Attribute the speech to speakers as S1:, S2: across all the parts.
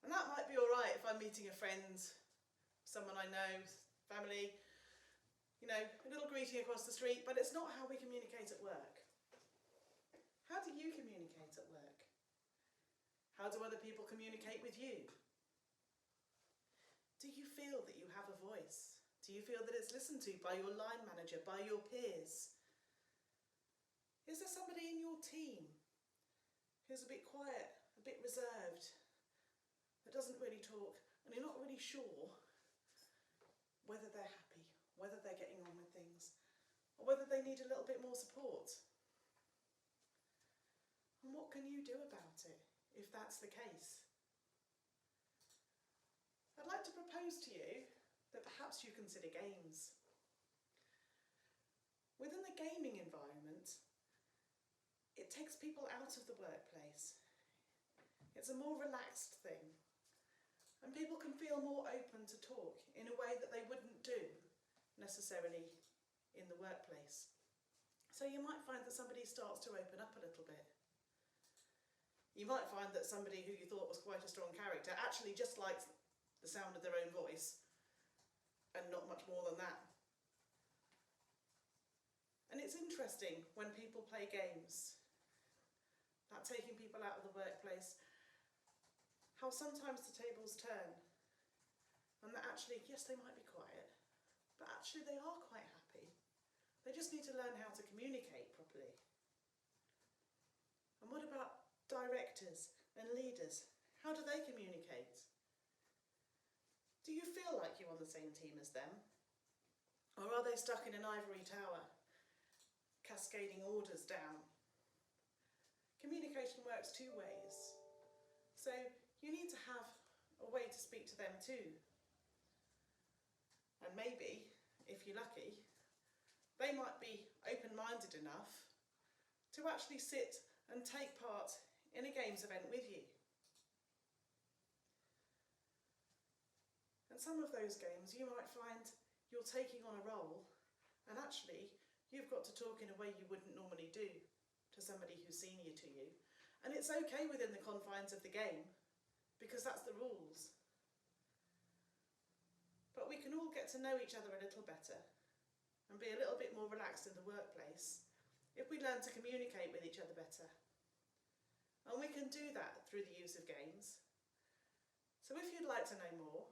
S1: And that might be alright if I'm meeting a friend, someone I know, family, you know, a little greeting across the street, but it's not how we communicate at work. How do you communicate at work? How do other people communicate with you? Do you feel that you have a voice? Do you feel that it's listened to by your line manager, by your peers? Is there somebody in your team who's a bit quiet, a bit reserved, that doesn't really talk, and you're not really sure whether they're happy, whether they're getting on with things, or whether they need a little bit more support? And what can you do about it, if that's the case? I'd like to propose to you that perhaps you consider games. Within the gaming environment, it takes people out of the workplace. It's a more relaxed thing, and people can feel more open to talk in a way that they wouldn't do necessarily in the workplace. So you might find that somebody starts to open up a little bit. You might find that somebody who you thought was quite a strong character actually just likes the sound of their own voice, and not much more than that. And it's interesting when people play games, that taking people out of the workplace, how sometimes the tables turn, and that actually, yes, they might be quiet, but actually they are quite happy. They just need to learn how to communicate properly. And what about directors and leaders? How do they communicate? Do you feel like you're on the same team as them? Or are they stuck in an ivory tower, cascading orders down? Communication works two ways. So you need to have a way to speak to them too. And maybe, if you're lucky, they might be open-minded enough to actually sit and take part in a games event with you. And some of those games you might find you're taking on a role, and actually you've got to talk in a way you wouldn't normally do to somebody who's senior to you. And it's okay within the confines of the game, because that's the rules. But we can all get to know each other a little better and be a little bit more relaxed in the workplace if we learn to communicate with each other better. And we can do that through the use of games. So if you'd like to know more,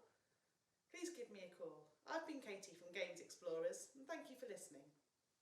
S1: please give me a call. I've been Katie from Games